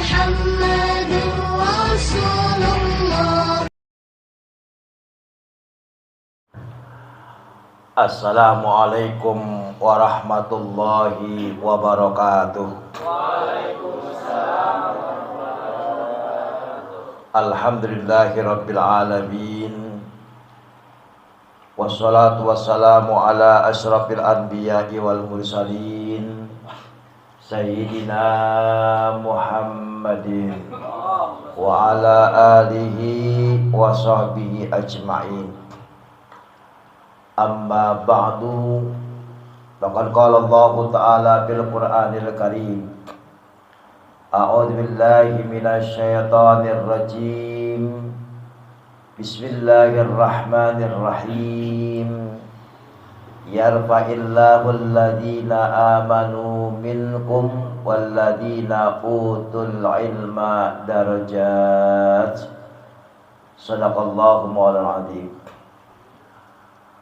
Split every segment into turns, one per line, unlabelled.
محمد رسول الله.
Assalamualaikum warahmatullahi wabarakatuh.
Waalaikumsalam warahmatullahi wabarakatuh.
Alhamdulillahirabbil alamin. Wassalatu wassalamu ala asyrafil anbiya'i wal mursalin Sayyidina Muhammadin wa ala alihi wa sahbihi ajma'in. Amma ba'du, faqad qala Allah Ta'ala fil Qur'anil Karim, a'udzu billahi minasy syaithanir rajim. Bismillahirrahmanirrahim. Yarfa'illahu alladhina amanu minkum walladhina utul ilma darajat. Shadaqallahu mawlana azim.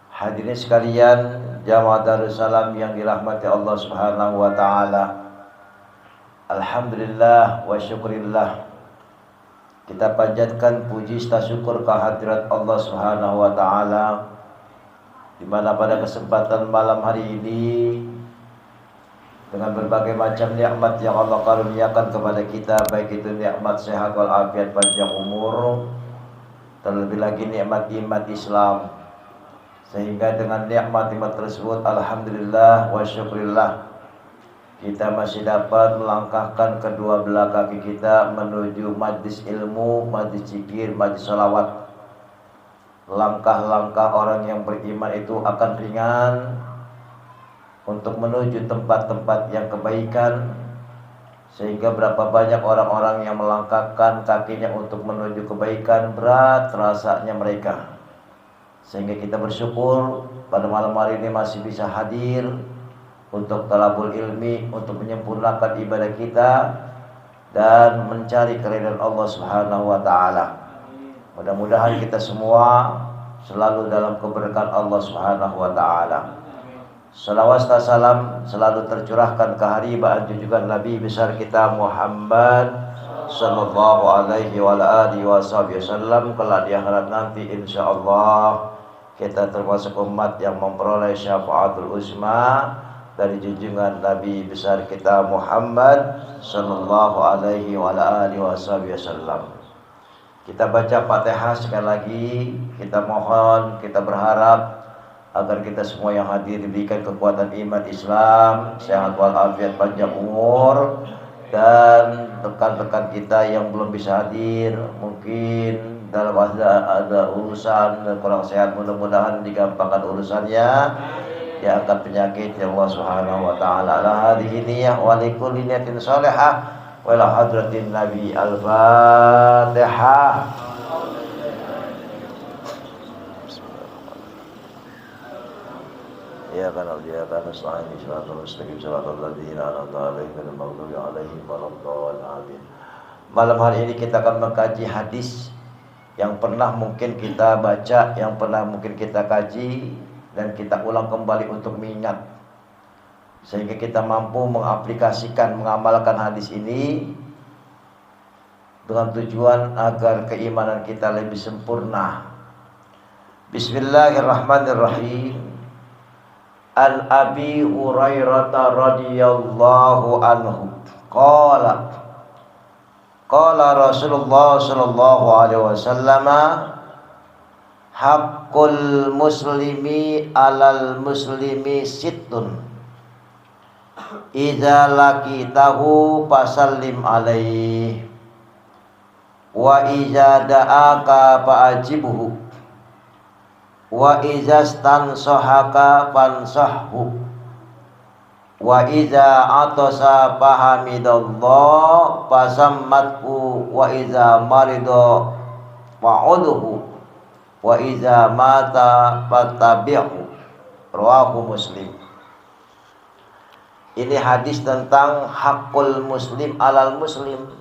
Hadirin sekalian, jamaah Darussalam yang dirahmati Allah Subhanahu wa taala. Alhamdulillah wa syukurillah. Kita panjatkan puji serta syukur kehadirat Allah Subhanahu wa taala, di mana pada kesempatan malam hari ini dengan berbagai macam nikmat yang Allah karuniakan kepada kita, baik itu nikmat sehat wal afiat panjang umur, terlebih lagi nikmat iman Islam. Sehingga dengan nikmat-nikmat tersebut, alhamdulillah wa syukurillah, kita masih dapat melangkahkan kedua belah kaki kita menuju majlis ilmu, majlis zikir, majlis sholawat. Langkah-langkah orang yang beriman itu akan ringan untuk menuju tempat-tempat yang kebaikan, sehingga berapa banyak orang-orang yang melangkahkan kakinya untuk menuju kebaikan, berat rasanya mereka. Sehingga kita bersyukur pada malam hari ini masih bisa hadir untuk talabul ilmi, untuk menyempurnakan ibadah kita dan mencari keridhaan Allah Subhanahu wa taala. Mudah-mudahan kita semua selalu dalam keberkahan Allah Subhanahu wa taala. Salawat dan salam selalu tercurahkan ke haribaan junjungan Nabi besar kita Muhammad sallallahu alaihi wa alihi wasallam. Kelak di akhirat nanti insyaallah kita termasuk umat yang memperoleh syafaatul uzma dari junjungan Nabi besar kita Muhammad sallallahu alaihi wa alihi wasallam. Kita baca Fatihah sekali lagi. Kita mohon, kita berharap agar kita semua yang hadir diberikan kekuatan iman Islam, sehat walafiat, panjang umur, dan rekan-rekan kita yang belum bisa hadir, mungkin dalam ada urusan kurang sehat, mudah-mudahan digampangkan urusannya, diangkat penyakit ya Allah Subhanahu wa taala. Ala hadhihi niyyah wa likulli niyatin shalihah wa ila hadratin Nabi. Al-Fatihah. Ya kana ya kana sa'in shiratal mustaqim shiratal ladzina an'amta 'alaihim ghairil maghdubi 'alaihim waladdallin. Malam hari ini kita akan mengkaji hadis yang pernah mungkin kita baca, yang pernah mungkin kita kaji, dan kita ulang kembali untuk mengingat, sehingga kita mampu mengaplikasikan, mengamalkan hadis ini dengan tujuan agar keimanan kita lebih sempurna. Bismillahirrahmanirrahim. An Abi Hurairah radhiyallahu anhu qala Rasulullah sallallahu alaihi wasallam, haqqul muslimi alal muslimi sittun, idza laqitahu fasallim alaihi, wa idza da'aka fa'ajibhu, wa idza stansahaka fansahhu, wa idza atasa fahamidallah fasammathu, wa idza marida fa'udhu, wa idza mata fattabi'hu. Rawahu Muslim. Ini hadis tentang hakul muslim alal muslim,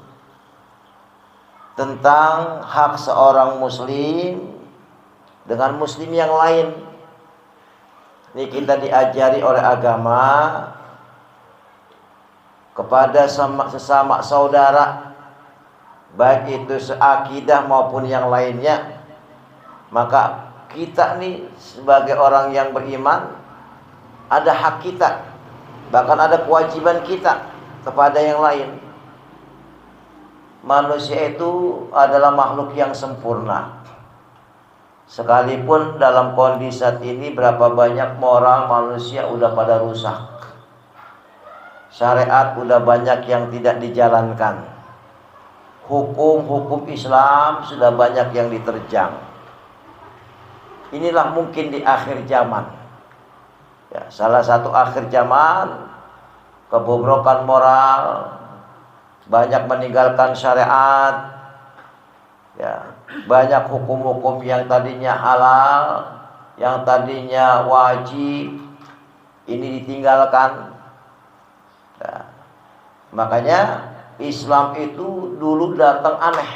tentang hak seorang muslim dengan muslim yang lain. Ini kita diajari oleh agama kepada sesama saudara baik itu seakidah maupun yang lainnya, maka kita nih sebagai orang yang beriman ada hak kita, bahkan ada kewajiban kita kepada yang lain. Manusia itu adalah makhluk yang sempurna. Sekalipun dalam kondisi saat ini berapa banyak moral manusia udah pada rusak, syariat udah banyak yang tidak dijalankan, hukum-hukum Islam sudah banyak yang diterjang. Inilah mungkin di akhir zaman ya, salah satu akhir zaman, kebobrokan moral, banyak meninggalkan syariat ya, banyak hukum-hukum yang tadinya halal, yang tadinya wajib, ini ditinggalkan ya. Makanya Islam itu dulu datang aneh,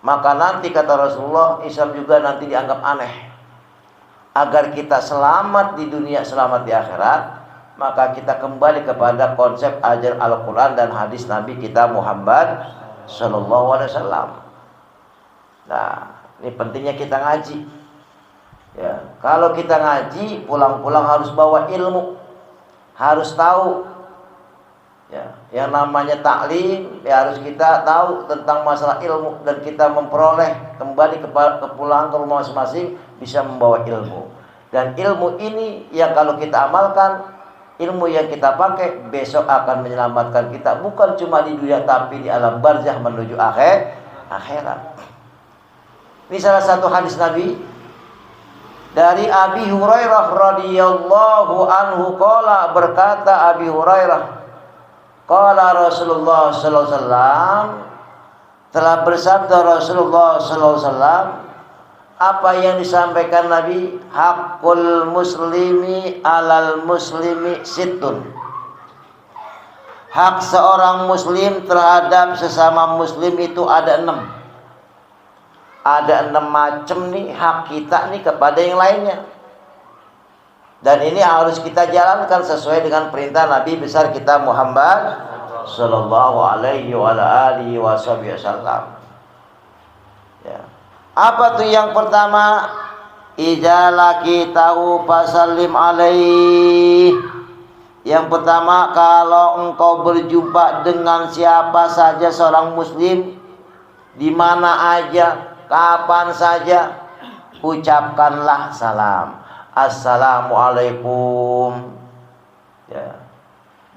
maka nanti kata Rasulullah, Islam juga nanti dianggap aneh. Agar kita selamat di dunia, selamat di akhirat, maka kita kembali kepada konsep ajar Al-Quran dan hadis Nabi kita Muhammad Sallallahu Alaihi Wasallam. Nah, ini pentingnya kita ngaji ya. Kalau kita ngaji, pulang-pulang harus bawa ilmu, harus tahu ya, yang namanya taklim ya, harus kita tahu tentang masalah ilmu, dan kita memperoleh kembali ke pulang ke rumah masing-masing bisa membawa ilmu. Dan ilmu ini yang kalau kita amalkan, ilmu yang kita pakai besok akan menyelamatkan kita, bukan cuma di dunia tapi di alam barzah menuju akhirat. Ini salah satu hadis Nabi dari Abi Hurairah radhiyallahu anhu qala, berkata Abi Hurairah, qala Rasulullah sallallahu alaihi wasallam, telah bersabda Rasulullah sallallahu alaihi wasallam, apa yang disampaikan Nabi, hakul muslimi alal muslimi sittun, hak seorang muslim terhadap sesama muslim itu ada 6. Ada 6 macam nih hak kita nih kepada yang lainnya. Dan ini harus kita jalankan sesuai dengan perintah Nabi besar kita Muhammad sallallahu alaihi wa alihi wasallam. Ya. Apa tuh yang pertama? Idza laqitahu fasallim alaih. Yang pertama, kalau engkau berjumpa dengan siapa saja seorang muslim, di mana aja, kapan saja, ucapkanlah salam. Assalamualaikum. Ya.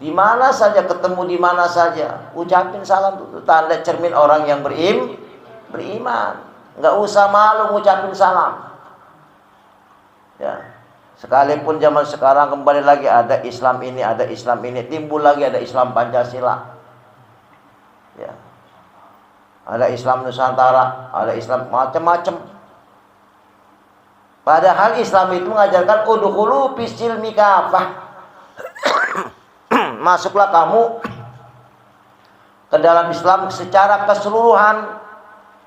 Di mana saja ketemu, di mana saja, ucapin salam. Itu tanda cermin orang yang beriman. Nggak usah malu ngucapin salam. Ya. Sekalipun zaman sekarang kembali lagi ada Islam ini, ada Islam ini, timbul lagi ada Islam Pancasila. Ya. Ada Islam Nusantara, ada Islam macam-macam. Padahal Islam itu mengajarkan udkhulu fis-silmi kafah. Masuklah kamu ke dalam Islam secara keseluruhan.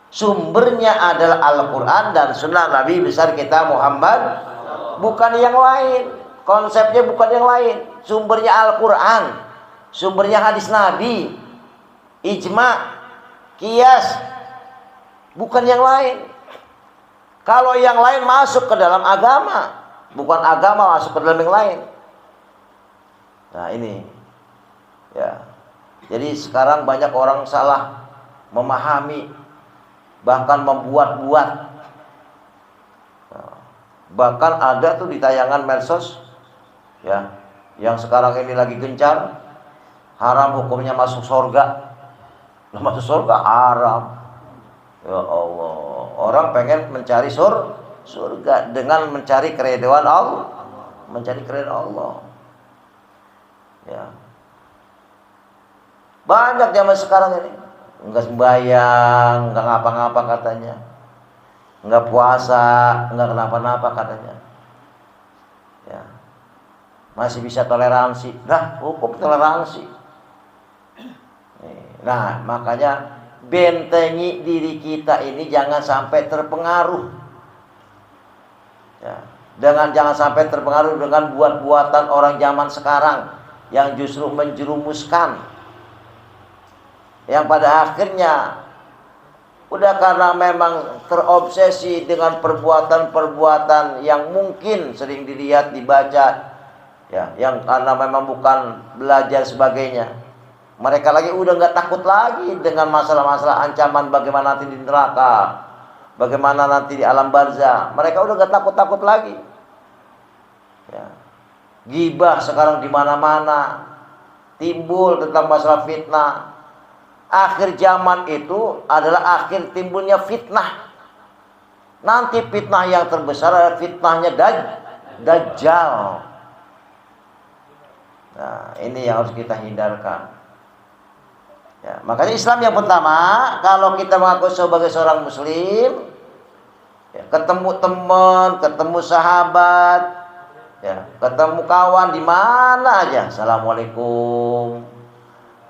Sumbernya adalah Al-Quran dan Sunnah Nabi besar kita Muhammad, bukan yang lain. Konsepnya bukan yang lain. Sumbernya Al-Quran, sumbernya hadis Nabi, ijma, qiyas, bukan yang lain. Kalau yang lain masuk ke dalam agama, bukan agama masuk ke dalam yang lain. Nah ini ya. Jadi sekarang banyak orang salah memahami, bahkan membuat-buat. Bahkan ada tuh di tayangan medsos ya, yang sekarang ini lagi gencar, haram hukumnya masuk surga. Masuk surga haram. Ya Allah, orang pengen mencari surga dengan mencari keridhaan Allah, mencari keridhaan Allah. Ya. Banyak zaman sekarang ini enggak sembahyang, enggak ngapa-ngapa katanya, enggak puasa, enggak kenapa-napa katanya. Ya. Masih bisa toleransi. Nah, hukum toleransi. Nah, makanya bentengi diri kita ini jangan sampai terpengaruh. Ya. Jangan sampai terpengaruh dengan buat-buatan orang zaman sekarang yang justru menjerumuskan. yang pada akhirnya udah karena memang terobsesi dengan perbuatan-perbuatan yang mungkin sering dilihat, dibaca, ya, yang karena memang bukan belajar sebagainya. Mereka lagi udah nggak takut lagi dengan masalah-masalah ancaman bagaimana nanti di neraka, bagaimana nanti di alam barzah. Mereka udah nggak takut-takut lagi. Ya. Ghibah sekarang di mana-mana timbul tentang masalah fitnah. Akhir zaman itu adalah akhir timbulnya fitnah. Nanti fitnah yang terbesar adalah fitnahnya Dajjal. Nah, ini yang harus kita hindarkan. Ya, makanya Islam yang pertama, kalau kita mengaku sebagai seorang muslim, ya, ketemu teman, ketemu sahabat, ya, ketemu kawan di mana aja, assalamualaikum.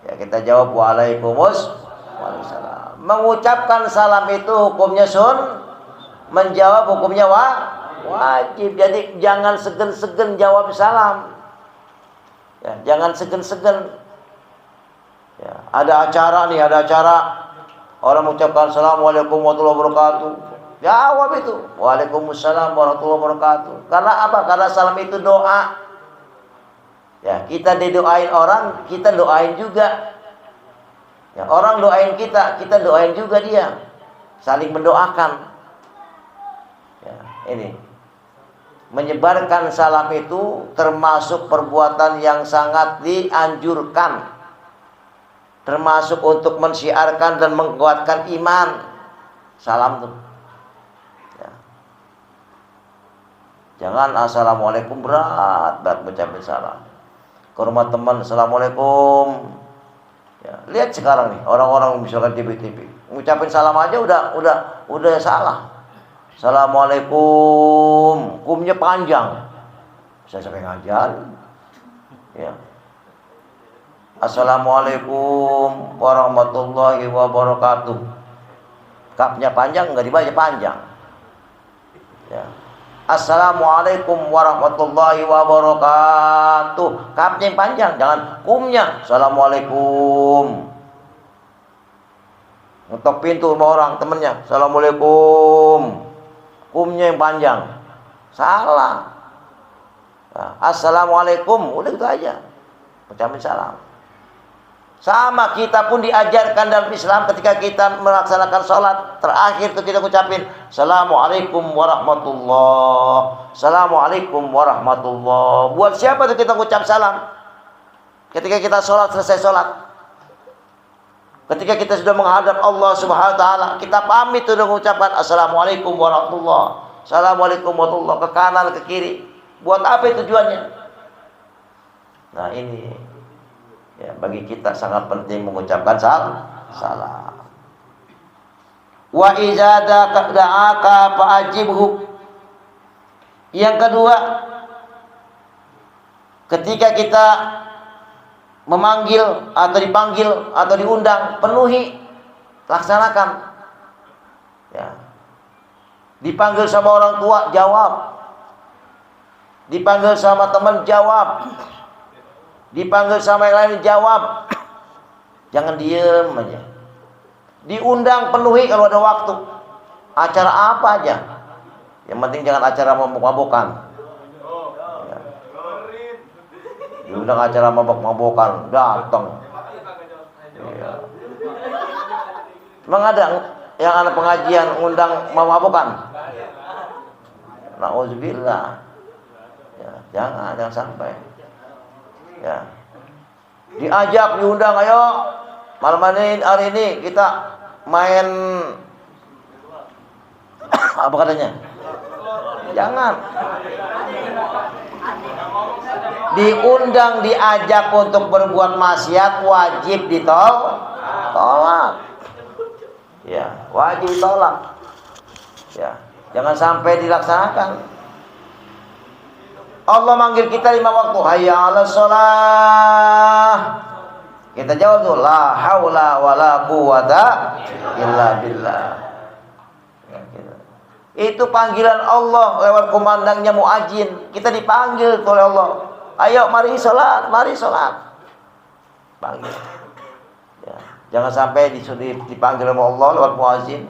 Ya, kita jawab waalaikumsalam. Mengucapkan salam itu hukumnya menjawab hukumnya wajib. Jadi jangan segen-segen jawab salam. Ya, jangan segen-segen. Ya, ada acara orang mengucapkan assalamualaikum warahmatullahi wabarakatuh. Jawab itu waalaikumsalam warahmatullahi wabarakatuh. Karena apa? Karena salam itu doa. Ya, kita didoain orang, kita doain juga. Ya, orang doain kita doain juga dia. Saling mendoakan. Ya, ini. Menyebarkan salam itu termasuk perbuatan yang sangat dianjurkan. Termasuk untuk mensyiarkan dan menguatkan iman. Salam tuh. Ya. Jangan assalamualaikum berat mengucapkan salam. Ke rumah teman, assalamualaikum. Ya, lihat sekarang nih orang-orang misalkan TV, ngucapin salam aja udah salah. Assalamualaikum, kumnya panjang, bisa sampai ngajar. Ya. Assalamualaikum warahmatullahi wabarakatuh. Kapnya panjang, nggak dibaca panjang. Ya. Assalamualaikum warahmatullahi wabarakatuh. Kapnya yang panjang, jangan kumnya. Assalamualaikum. Ngetok pintu sama orang temennya, assalamualaikum. Kumnya yang panjang, salah. Nah, assalamualaikum, udah gitu aja. Ucapin salam. Sama kita pun diajarkan dalam Islam ketika kita melaksanakan sholat terakhir itu kita ucapin assalamualaikum warahmatullah, assalamualaikum warahmatullah. Buat siapa itu kita ucap salam? Ketika kita sholat, selesai sholat, ketika kita sudah menghadap Allah Subhanahu wa taala, kita pamit sudah mengucapkan assalamualaikum warahmatullah, assalamualaikum warahmatullah, ke kanan ke kiri. Buat apa tujuannya? Nah ini. Ya, bagi kita sangat penting mengucapkan salam. Wa iza da'aka fa'ajibhu. Yang kedua, ketika kita memanggil atau dipanggil atau diundang, penuhi, laksanakan. Ya. Dipanggil sama orang tua, jawab. Dipanggil sama teman, jawab. Dipanggil sama yang lain, jawab. Jangan diem aja. Diundang, penuhi kalau ada waktu. Acara apa aja. Yang penting jangan acara mabok-mabokan. Ya. Diundang acara mabok-mabokan, datang. Ya. Memang ada yang anak pengajian undang mabok-mabokan? Nauzubillah. Ya, jangan sampai. Ya. Diajak, diundang, ayo malam hari ini kita main apa katanya? Jangan. Diundang, diajak untuk berbuat maksiat, wajib ditolak. Ya, wajib ditolak. Ya, jangan sampai dilaksanakan. Allah manggil kita 5 waktu, hayya 'alas shalah. Kita jawab tuh, la haula wala quwata illa billah. Ya, gitu. Itu panggilan Allah lewat kumandangnya muadzin. Kita dipanggil oleh Allah. Ayo mari salat, mari salat. Panggil. Ya. Jangan sampai dipanggil sama Allah lewat muazin,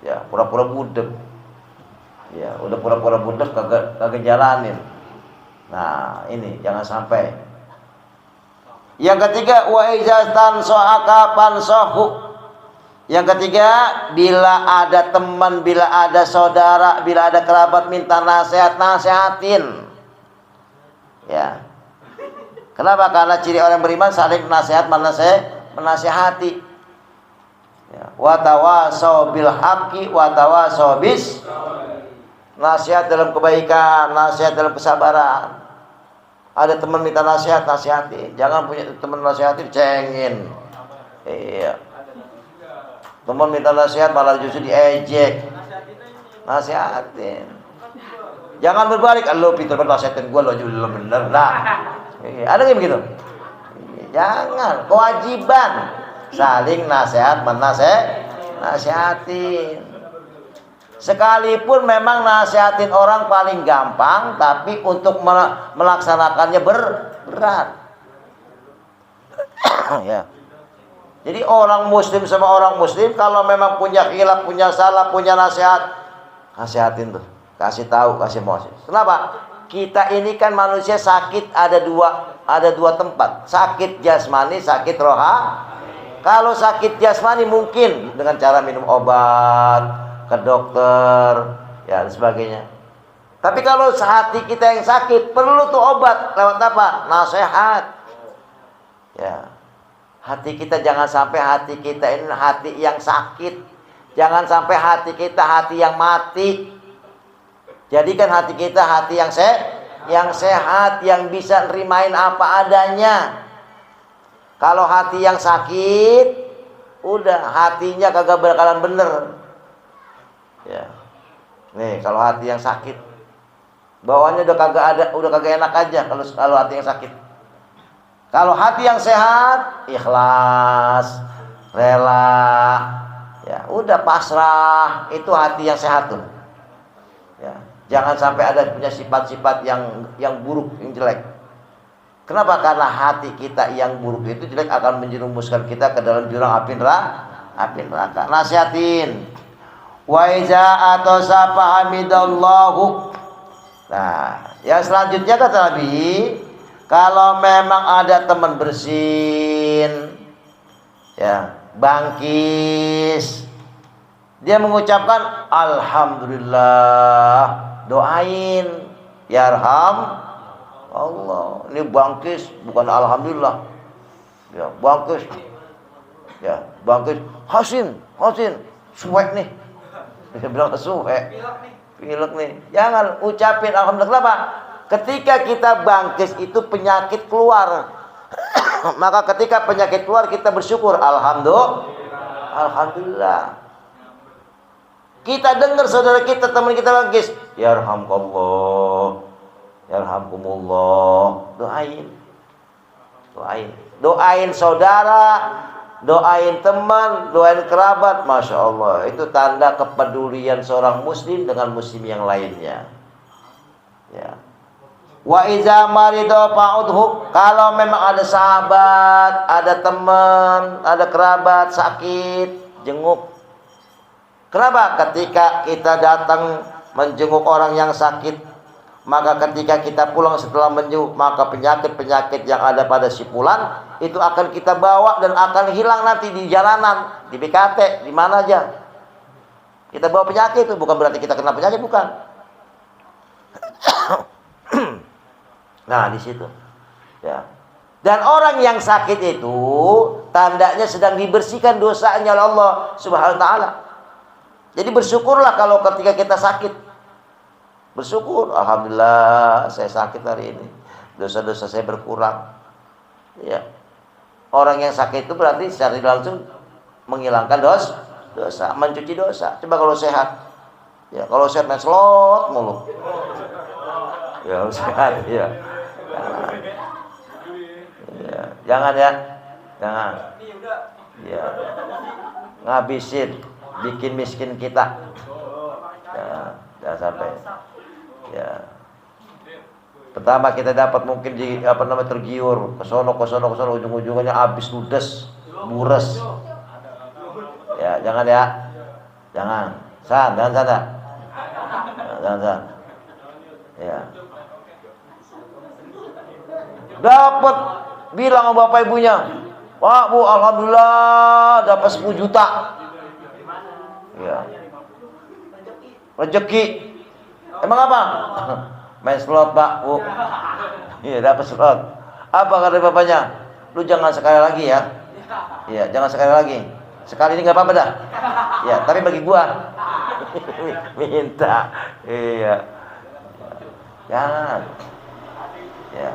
ya pura-pura budek. Ya, udah pura-pura budek kagak jalanin. Nah, ini jangan sampai. Yang ketiga, wa izatan so'aka pansohu. Yang ketiga, bila ada teman, bila ada saudara, bila ada kerabat minta nasihat, nasihatin. Ya. Kenapa? Karena ciri orang beriman saling nasihat, menasihati. Ya. Wa tawasau bil haqqi wa tawasau bis. Nasihat dalam kebaikan, nasihat dalam kesabaran. Ada teman minta nasihat, nasihati. Jangan punya teman nasihatin, cengin. Iya. Teman minta nasihat malah justru diejek. Nasihatin. Jangan berbalik, lo pintar nasihatin gue, lo juga bener lah. Ada kayak begitu? Jangan, kewajiban saling nasihat, nasihatin. Sekalipun memang nasihatin orang paling gampang, tapi untuk melaksanakannya berat. Ya. Jadi orang muslim sama orang muslim kalau memang punya khilaf, punya salah, punya nasihat, nasihatin tuh, kasih tahu, kasih mosi. Kenapa? Kita ini kan manusia sakit ada dua tempat, sakit jasmani, sakit roha. Kalau sakit jasmani mungkin dengan cara minum obat, ke dokter, ya dan sebagainya. Tapi kalau hati kita yang sakit, perlu tuh obat lewat apa? Nasihat. Ya. Hati kita jangan sampai hati kita ini hati yang sakit. Jangan sampai hati kita hati yang mati. Jadikan hati kita hati yang sehat, yang bisa nerimain apa adanya. Kalau hati yang sakit, udah hatinya kagak bakalan bener. Ya. Nih, kalau hati yang sakit, bawaannya udah kagak enak aja kalau hati yang sakit. Kalau hati yang sehat, ikhlas, rela, ya udah pasrah, itu hati yang sehat tuh. Ya, jangan sampai ada punya sifat-sifat yang buruk, yang jelek. Kenapa? Karena hati kita yang buruk itu jelek akan menjerumuskan kita ke dalam jurang api neraka. Nasihatin. Wa iza atasa fahamidallahu. Nah, yang selanjutnya kata Nabi, kalau memang ada teman bersin, ya, bangkis, dia mengucapkan alhamdulillah, doain, yarham Allah. Ini bangkis bukan alhamdulillah. Ya, bangkis. Ya, bangkis. Hasin, suwek nih. Dia bilang suwek. Pilek nih. Jangan ucapin alhamdulillah. Kenapa? Ketika kita bangkis itu penyakit keluar. Maka ketika penyakit keluar kita bersyukur, alhamdulillah. Kita dengar saudara kita, teman kita bangkis, yarhamkallah, yarhamkumullah. Doain saudara, doain teman, doain kerabat. Masya Allah, itu tanda kepedulian seorang muslim dengan muslim yang lainnya. Ya. Wa iza marido fa'udhu. Kalau memang ada sahabat, ada teman, ada kerabat sakit, jenguk. Kenapa? Ketika kita datang menjenguk orang yang sakit, maka ketika kita pulang setelah menjenguk, maka penyakit-penyakit yang ada pada si fulan itu akan kita bawa dan akan hilang nanti di jalanan, di BKT, di mana aja. Kita bawa penyakit itu bukan berarti kita kena penyakit, bukan. Nah, di situ. Ya. Dan orang yang sakit itu tandanya sedang dibersihkan dosanya oleh Allah Subhanahu wa taala. Jadi bersyukurlah kalau ketika kita sakit. Bersyukur, alhamdulillah saya sakit hari ini. Dosa-dosa saya berkurang. Ya. Orang yang sakit itu berarti secara langsung menghilangkan dosa, mencuci dosa. Coba kalau sehat. Ya, kalau sehat slot mulu. Ya, sehat, ya. Jangan ya. Jangan. Ya. Ngabisin, bikin miskin kita. Ya, jangan sampai. Ya. Pertama kita dapat mungkin tergiur ke sono ujung-ujungnya habis ludes, bures. Ya, jangan ya. Jangan. Jangan sana. Jangan. Ya. Dapat bilang sama bapak ibunya, "Pak, Bu, alhamdulillah dapat 10 juta." Ya. Rezeki. Emang apa? Main slot, Pak, Bu. Iya, dapat slot. Apa kata bapaknya? "Lu jangan sekali lagi ya." Iya, jangan sekali lagi. Sekali ini nggak apa-apa dah. Ya, tapi bagi gua. Minta. Iya. Jangan. Ya.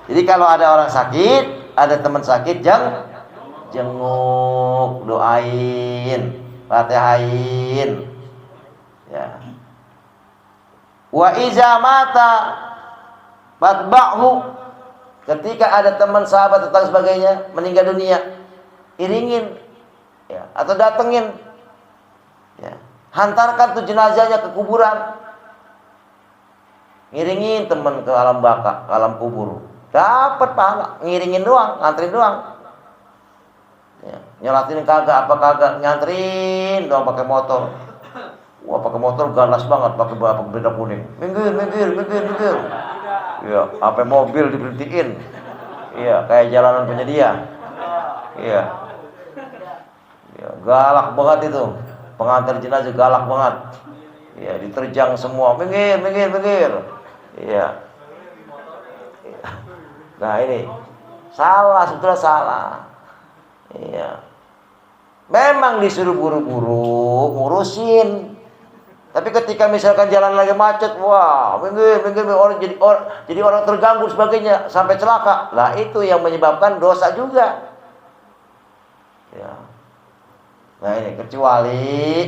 Jadi kalau ada orang sakit, ada teman sakit, jenguk, doain, fatihain. Ya. Wa iza mata fatba'hu. Ketika ada teman sahabat atau sebagainya meninggal dunia, iringin, ya, atau datengin, ya, hantarkan tuh jenazahnya ke kuburan, ngiringin teman ke alam baka, ke alam kubur, dapat pahala. Ngiringin doang, nganterin doang, ya, nyolatin kagak, apa kagak, nganterin doang pakai motor. Wah, pakai motor ganas banget, pakai benda kuning, minggir. Ya, sampai mobil diberhentiin. Iya, kayak jalanan penyedia. Iya. Ya, galak banget itu. Pengantar jenazah galak banget. Iya, diterjang semua. Minggir. Iya. Nah, ini salah, sebetulnya salah. Iya. Memang disuruh buru-buru ngurusin. Tapi ketika misalkan jalan lagi macet, wah, minggir, orang jadi orang terganggu sebagainya sampai celaka. Lah itu yang menyebabkan dosa juga. Ya. Nah ini kecuali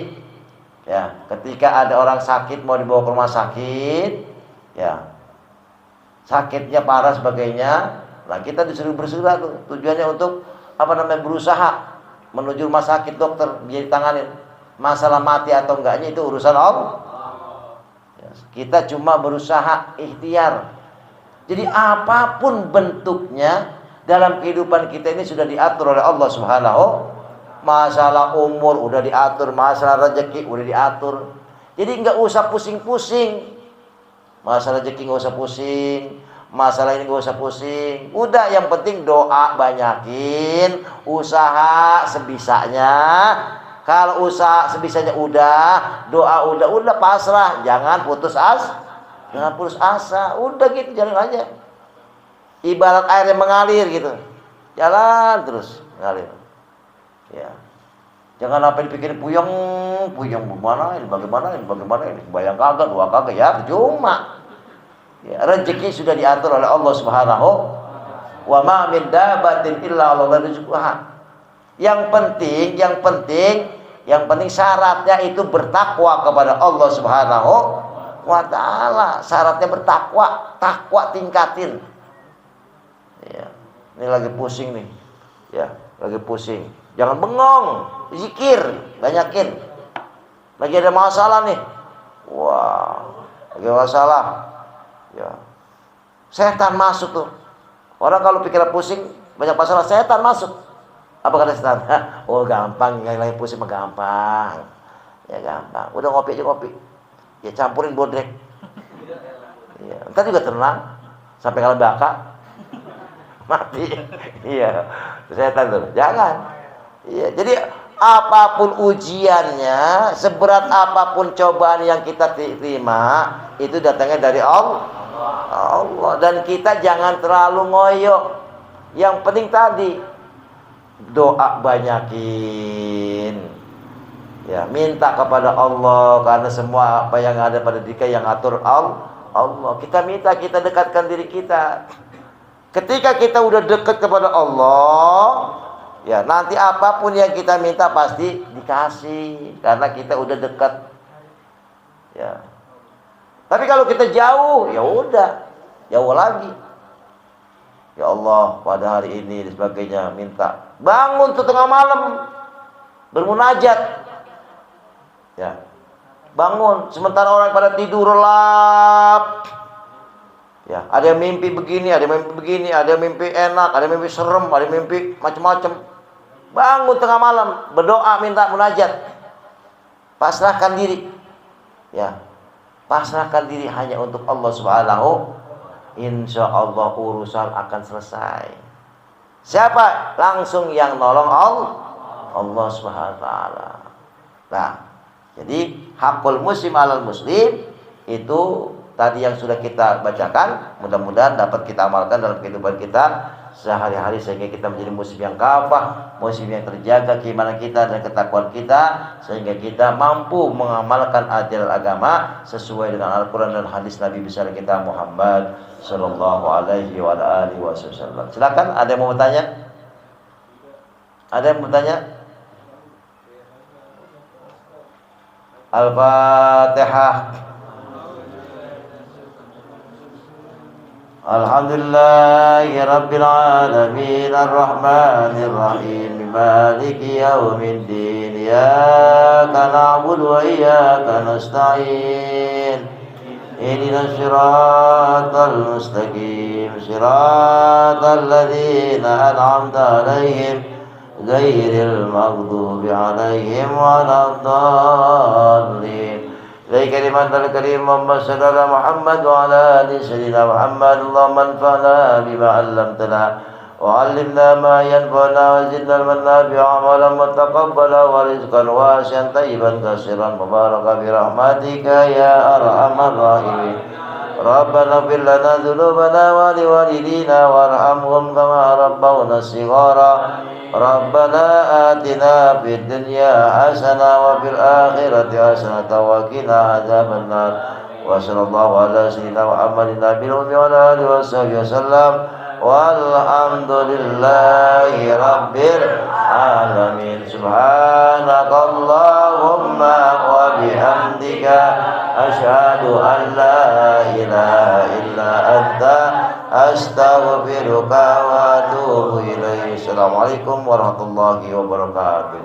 ya ketika ada orang sakit mau dibawa ke rumah sakit, ya sakitnya parah sebagainya, nah kita disuruh bersegera tuh, tujuannya untuk berusaha menuju rumah sakit dokter biar ditanganin. Masalah mati atau enggaknya itu urusan Allah. Ya, kita cuma berusaha ikhtiar. Jadi apapun bentuknya dalam kehidupan kita ini sudah diatur oleh Allah Subhanahu. Masalah umur udah diatur, masalah rezeki udah diatur. Jadi nggak usah pusing-pusing. Masalah rezeki nggak usah pusing, masalah ini nggak usah pusing. Udah, yang penting doa banyakin, usaha sebisanya. Kalau usaha sebisanya udah, doa udah pasrah, jangan putus asa, udah gitu, jalan aja. Ibarat air yang mengalir gitu, jalan terus mengalir. Ya, jangan apa dipikirin puyeng bagaimana ini, bayang kagak, doa kagak, ya cuma. Ya, rezeki sudah diatur oleh Allah Subhanahu. Wa ma min dabatin illa Allah rizquha. Yang penting syaratnya itu bertakwa kepada Allah Subhanahu wa ta'ala. Syaratnya bertakwa, takwa tingkatin. Ya, ini lagi pusing nih. Ya, lagi pusing. Jangan bengong, zikir, banyakin. Lagi ada masalah nih. Wah, lagi masalah. Ya. Setan masuk tuh. Orang kalau pikiran pusing, banyak masalah, setan masuk. Apa kata setan? Oh gampang, yang lain pusing mah gampang. Ya gampang. Udah ngopi aja ngopi. Ya campurin bodrek. Ya, entar juga tenang. Sampai kalau baka mati. Iya. Setan tuh. Jangan. Iya. Jadi apapun ujiannya, seberat apapun cobaan yang kita terima, itu datangnya dari Allah. Dan kita jangan terlalu ngoyo. Yang penting tadi doa banyakin, ya minta kepada Allah, karena semua apa yang ada pada diri yang atur Allah. Kita minta, kita dekatkan diri kita. Ketika kita udah dekat kepada Allah, ya nanti apapun yang kita minta pasti dikasih, karena kita udah dekat. Ya. Tapi kalau kita jauh, ya udah jauh lagi. Ya Allah, pada hari ini dan sebagainya, minta bangun tuh tengah malam bermunajat. Ya. Bangun sementara orang pada tidur relap. Ya, ada yang mimpi begini, ada yang mimpi begini, ada yang mimpi enak, ada yang mimpi serem, ada yang mimpi macam-macam. Bangun tengah malam, berdoa, minta munajat. Pasrahkan diri. Ya. Pasrahkan diri hanya untuk Allah Subhanahu. Insya Allah urusan akan selesai. Siapa? Langsung yang nolong Allah Subhanahu wa taala. Nah, jadi hakul muslim alal muslim itu tadi yang sudah kita bacakan, mudah-mudahan dapat kita amalkan dalam kehidupan kita sehari-hari sehingga kita menjadi muslim yang kafah, muslim yang terjaga keimanan kita dan ketakwaan kita, sehingga kita mampu mengamalkan ajaran agama sesuai dengan Al-Quran dan hadis Nabi besar kita Muhammad sallallahu alaihi wa alihi wasallam. Silakan, ada yang mau bertanya? Ada yang mau bertanya? Al-Fatihah. Alhamdulillahi Rabbil Alamin Ar-Rahmanir Rahim Maliki Yawmiddin Iyyaka na'budu wa iyyaka nasta'in Ihdinas siratal mustaqim Siratal ladzina an'amta 'alaihim ghairil maghdubi 'alaihim waladdallin Lai kalimatul karim Muhammad sallallahu Muhammad wa ala ali sayyidina Muhammad Allahumma anfa'na bima 'allamtana wa 'allimna ma yanfa'una wa zidna ilman nafi'a wa 'amalan mutaqabbala wa rizqan wasi'an tayyiban katsiran mubarakan bi rahmatika ya arhamar rahimin Rabbana ighfir lana dhunubana wa liwalidina warhamhum kama rabbawna shighara Rabbana atina fid dunya hasanah wa fil akhirati hasanah wa qina adzabannar wa sallallahu ala sayyidina Muhammadin nabiyil ummi wa ala alihi wasallam walhamdulillahi rabbil alamin subhanakallahumma wa bihamdika asyhadu an la ilaha illa anta astaghfiruka wa atubu ilaik. Assalamualaikum warahmatullahi wabarakatuh.